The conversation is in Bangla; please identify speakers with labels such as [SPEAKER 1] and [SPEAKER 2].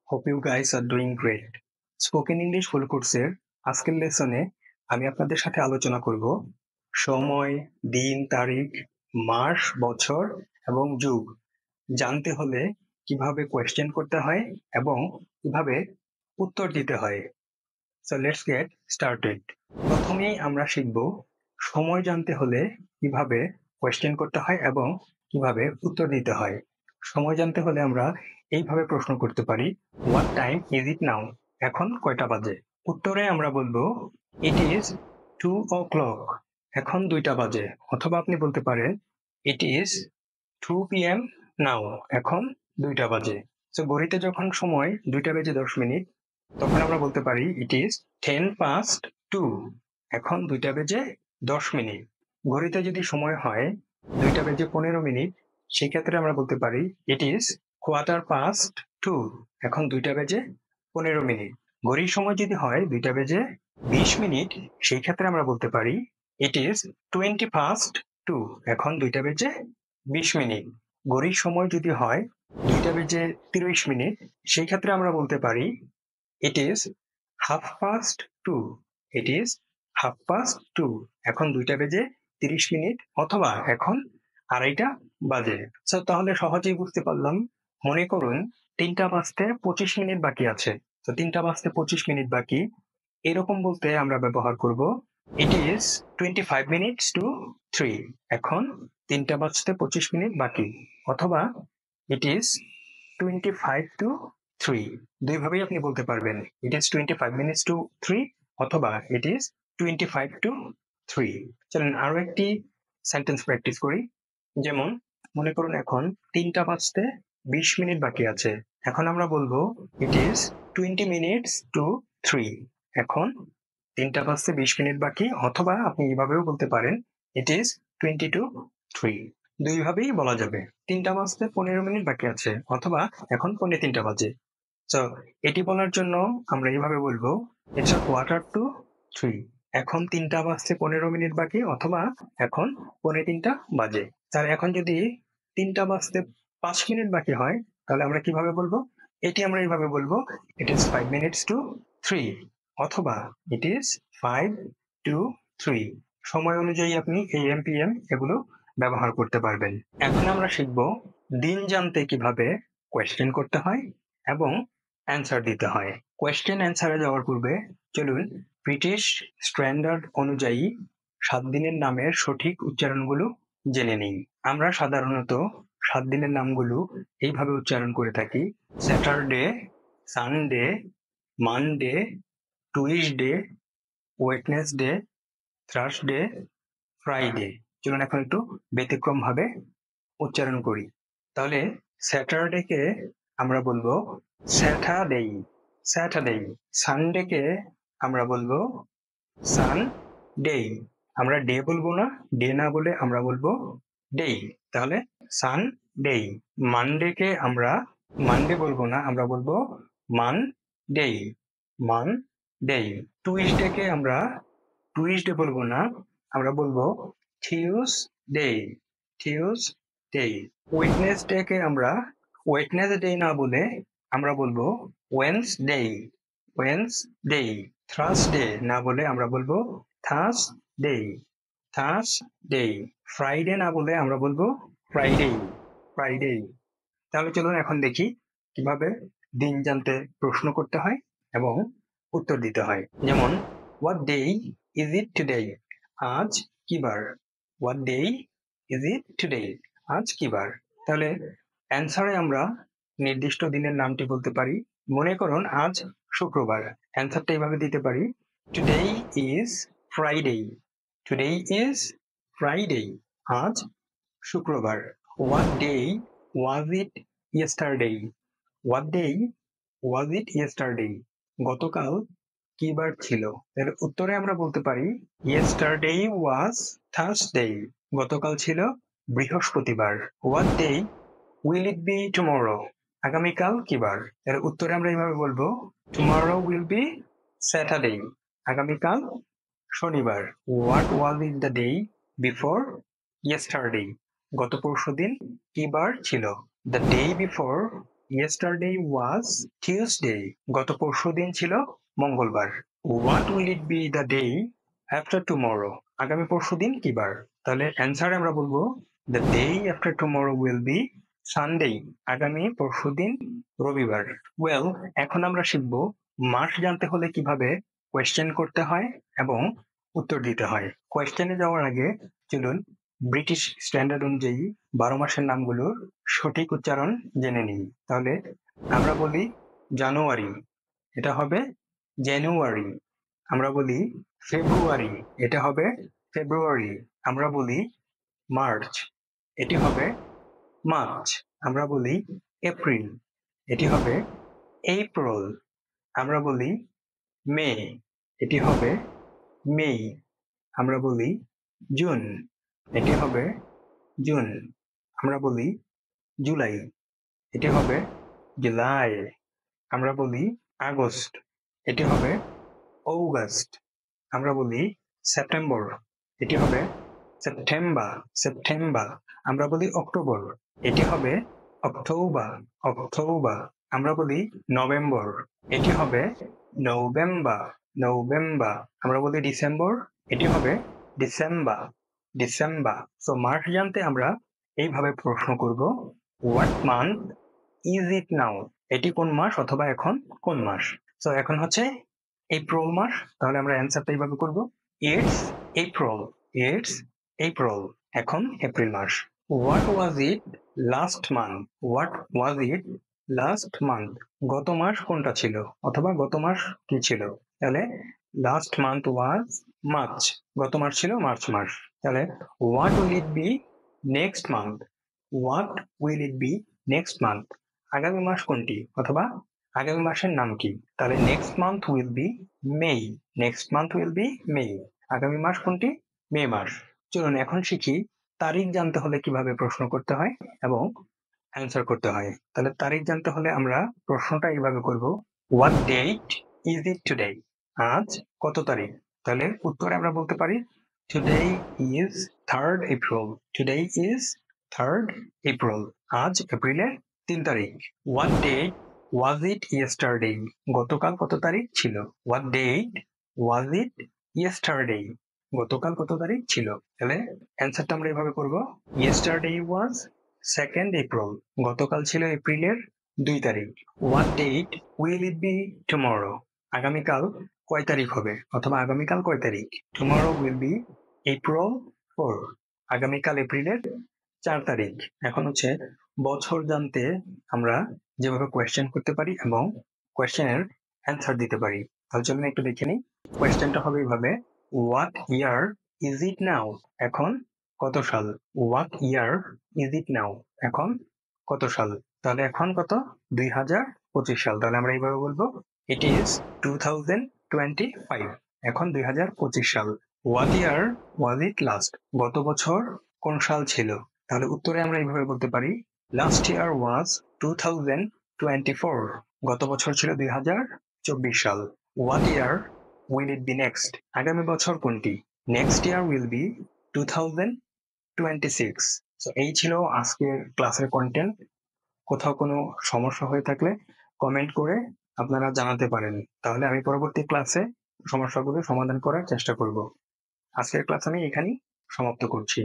[SPEAKER 1] Hope you guys are doing great. Spoken English full কোর্সের আজকের লেসনে আমি আপনাদের সাথে আলোচনা করব সময়, দিন, তারিখ, মাস, বছর এবং যুগ জানতে হলে কিভাবে কোয়েশ্চেন করতে হয় এবং কিভাবে উত্তর দিতে হয়। So let's get started. প্রথমেই আমরা শিখব সময় জানতে হলে কিভাবে কোয়েশ্চেন করতে হয় এবং কিভাবে উত্তর দিতে হয়। সময় জানতে হলে আমরা এইভাবে প্রশ্ন করতে পারি, হোয়াট টাইম ইজ ইট নাও? এখন কয়টা বাজে? উত্তরে আমরা বলবো ইট ইজ 2 o'clock, এখন 2টা বাজে। অথবা আপনি বলতে পারেন ইট ইজ 2 p.m. নাও, এখন 2টা বাজে। সো ঘড়িতে যখন সময় 2টা বেজে 10 মিনিট, তখন আমরা বলতে পারি ইট ইজ 10 past 2, এখন 2টা বেজে 10 মিনিট। ঘড়িতে যদি সময় হয় 2টা বেজে 15 মিনিট, সেই ক্ষেত্রে আমরা বলতে পারি ইট ইজ 1/4 past 2, এখন 2টা বেজে 15 মিনিট। ঘড়ির সময় যদি হয় 2টা বেজে 20 মিনিট, সেই ক্ষেত্রে আমরা বলতে পারি ইট ইজ 20 past 2, এখন 2টা বেজে 20 মিনিট। ঘড়ির সময় যদি হয় 2টা বেজে 30 মিনিট, সেই ক্ষেত্রে আমরা বলতে পারি it is 1/2 past 2, it is 1/2 past 2, এখন 2টা বেজে 30 মিনিট অথবা এখন 2:30 বাজে। সো তাহলে সহজেই বুঝতে পারলাম। মনে করুন 3টা বাজতে 25 মিনিট বাকি আছে। তো 3টা বাজতে 25 মিনিট বাকি, এরকম বলতে আমরা ব্যবহার করব ইট ইজ 25 minutes to 3, এখন 3টা বাজতে 25 মিনিট বাকি, অথবা ইট ইজ 25 to 3, দুইভাবেই আপনি বলতে পারবেন। ইট ইজ 25 minutes to 3 অথবা ইট ইজ 25 to 3। চলেন আরো একটি সেন্টেন্স প্র্যাকটিস করি। যেমন মনে করুন এখন 3টা বাজতে 20 মিনিট বাকি আছে, এখন আমরা বলবো ইট ইজ 20 minutes to 3, এখন 3টা বাজতে 20 মিনিট বাকি, অথবা আপনি এইভাবেও বলতে পারেন ইট ইজ 20 to 3। দুইভাবেই বলা যাবে। 3টা বাজতে 15 মিনিট বাকি আছে, অথবা এখন 2:45 বাজে। সো এটি বলার জন্য আমরা এইভাবে বলবো ইটস 2:45, এখন 3টা বাজতে 15 মিনিট বাকি, অথবা এখন 2:45 বাজে। তার এখন যদি 3টা বাজতে 5 মিনিট বাকি হয়, তাহলে আমরা কিভাবে বলবো? এটি আমরা এইভাবে বলবো ইট ইজ 5 minutes to 3, অথবা ইট ইজ 5 to 3। সময় অনুযায়ী আপনি AM PM এগুলো ব্যবহার করতে পারবেন। এখন আমরা শিখব দিন জানতে কিভাবে কোয়েশ্চেন করতে হয় এবং অ্যান্সার দিতে হয়। কোয়েশ্চেন অ্যান্সারে যাওয়ার পূর্বে চলুন ব্রিটিশ স্ট্যান্ডার্ড অনুযায়ী 7 দিনের নামের সঠিক উচ্চারণগুলো জেনে নিই। আমরা সাধারণত 7 দিনের নামগুলো এইভাবে উচ্চারণ করে থাকি: Saturday, Sunday, Monday, Tuesday, Wednesday, Thursday, Friday. চলুন এখন একটু ব্যতিক্রম ভাবে উচ্চারণ করি। তাহলে স্যাটারডেকে আমরা বলবো স্যাটারডে, স্যাটারডে। সানডেকে আমরা বলবো সানডে, আমরা ডে বলবো না, ডে না বলে আমরা বলবো ডে, তাহলে সানডে। মানডেকে আমরা মানডে বলবো না, আমরা বলবো মানডে, মানডে। টুইসডেকে আমরা টুইসডে বলবো না, আমরা বলবো টিউসডে, টিউসডে। ওয়েডনেসডেকে আমরা ওয়েডনেসডে না বলে আমরা বলবো ওয়েডনেসডে, ওয়েডনেসডে। থার্সডে না বলে আমরা বলবো থার্সডে, থার্সডে। ফ্রাইডে না বলে আমরা বলবো ফ্রাইডে, ফ্রাইডে। তাহলে চলুন এখন দেখি কিভাবে দিন জানতে প্রশ্ন করতে হয় এবং উত্তর দিতে হয়। যেমন what day is it today? আজ কি বার? What day is it today? আজ কি বার? তাহলে অ্যান্সারে আমরা নির্দিষ্ট দিনের নামটি বলতে পারি। মনে করুন আজ শুক্রবার, অ্যান্সারটা এইভাবে দিতে পারি today is Friday, today is Friday, আজ শুক্রবার। What day was it yesterday? What day was it yesterday? গতকাল কি বার ছিল? এর উত্তরে আমরা বলতে পারি ইয়েস্টারডে ওয়াজ থার্সডে, গতকাল ছিল বৃহস্পতিবার। What day will it be tomorrow? আগামীকাল কি বার? এর উত্তরে আমরা এইভাবে বলবো টুমরো উইল বি স্যাটারডে, আগামীকাল শনিবার। What was it the day before yesterday? গত পরশুদিন কি বার ছিল? The day before Yesterday was Tuesday. গত পরশুদিন ছিল মঙ্গলবার। What will it be the day after tomorrow? আগামী পরশুদিন কি বার? তাহলে অ্যান্সার আমরা বলবো the day after tomorrow will be Sunday. আগামী পরশুদিন রবিবার। ওয়েল, এখন আমরা শিখব মাস জানতে হলে কিভাবে কোয়েশ্চেন করতে হয় এবং উত্তর দিতে হয়। কোয়েশ্চেনে যাওয়ার আগে চলুন ব্রিটিশ স্ট্যান্ডার্ড অনুযায়ী 12 মাসের নামগুলোর সঠিক উচ্চারণ জেনে নিই। তাহলে আমরা বলি জানুয়ারি, এটা হবে জানুয়ারি। আমরা বলি ফেব্রুয়ারি, এটা হবে ফেব্রুয়ারি। আমরা বলি মার্চ, এটি হবে মার্চ। আমরা বলি এপ্রিল, এটি হবে এপ্রিল। আমরা বলি মে, এটি হবে মে। আমরা বলি জুন, এটি হবে জুন। আমরা বলি জুলাই, এটি হবে জুলাই। আমরা বলি আগস্ট, এটি হবে অগাস্ট। আমরা বলি সেপ্টেম্বর, এটি হবে সেপ্টেম্বর সেপ্টেম্বর। আমরা বলি অক্টোবর, এটি হবে অক্টোবর অক্টোবর। আমরা বলি নভেম্বর, এটি হবে নভেম্বর নভেম্বর। আমরা বলি ডিসেম্বর, এটি হবে ডিসেম্বর ডিসেম্বর। সো মাস জানতে আমরা এইভাবে প্রশ্ন করব, হোয়াট মান্থ ইজ ইট নাও? এটি কোন মাস অথবা এখন কোন মাস? সো এখন হচ্ছে এপ্রিল মাস। তাহলে আমরা অ্যান্সারটা এইভাবে করব, ইটস এপ্রিল ইটস এপ্রিল। এখন এপ্রিল মাস। What was it last month? What was it last month? গত মাস কোনটা ছিল অথবা গত মাস কি ছিল? তাহলে লাস্ট মান্থ ওয়াজ মার্চ, গত মাস ছিল মার্চ মাস। তাহলে what will it be next month? What will it be next month? আগামী মাস কোনটি অথবা আগামী মাসের নাম কি? তাহলে next month will be May. Next month will be May. আগামী মাস কোনটি? মে মাস। চলুন এখন শিখি তারিখ জানতে হলে কিভাবে প্রশ্ন করতে হয় এবং অ্যান্সার করতে হয়। তাহলে তারিখ জানতে হলে আমরা প্রশ্নটা এইভাবে করব, what date is it today? আজ কত তারিখ? তাহলে উত্তরে আমরা বলতে পারি today is 3rd April. Today is 3rd April. আজ এপ্রিলের 3 তারিখ। What date was it yesterday? গতকাল কত তারিখ ছিল? What date was it yesterday? গতকাল কত তারিখ ছিল? তাহলে অ্যান্সারটা আমরা এভাবে করব, ইয়েস্টারডে ওয়াজ 2nd এপ্রিল। গতকাল ছিল এপ্রিলের 2 তারিখ। What date will it be tomorrow? আগামীকাল কয় তারিখ হবে অথবা আগামীকাল কয় তারিখ? Tomorrow will be April 4। আগামীকাল এপ্রিলের 4 তারিখ। এখন হচ্ছে বছর জানতে আমরা যেভাবে কোয়েশ্চেন করতে পারি এবং কোয়েশ্চেনের অ্যান্সার দিতে পারি। তাহলে চলুন একটু দেখে নিই। কোয়েশ্চেনটা হবে এইভাবে, হোয়াট ইয়ার ইজ ইট নাও? এখন কত সাল? হোয়াট ইয়ার ইজ ইট নাও? এখন কত সাল? তাহলে এখন কত? 2025 সাল। তাহলে আমরা এইভাবে বলবো, ইট ইজ 2025। এখন 2025 সাল। What year was it last? গত বছর কোন সাল ছিল? তাহলে উত্তরে আমরা এইভাবে বলতে পারি, লাস্ট ইয়ার ওয়াজ 2024। গত বছর ছিল 2024 সাল। What year will it be next? আগামী বছর কোনটি? Next year will be 2026। So এই ছিল আজকের ক্লাসের কন্টেন্ট। কোথাও কোনো সমস্যা হয়ে থাকলে কমেন্ট করে আপনারা জানাতে পারেন, তাহলে আমি পরবর্তী ক্লাসে সমস্যাগুলো সমাধান করার চেষ্টা করব। আজকের ক্লাস আমি এখানেই সমাপ্ত করছি।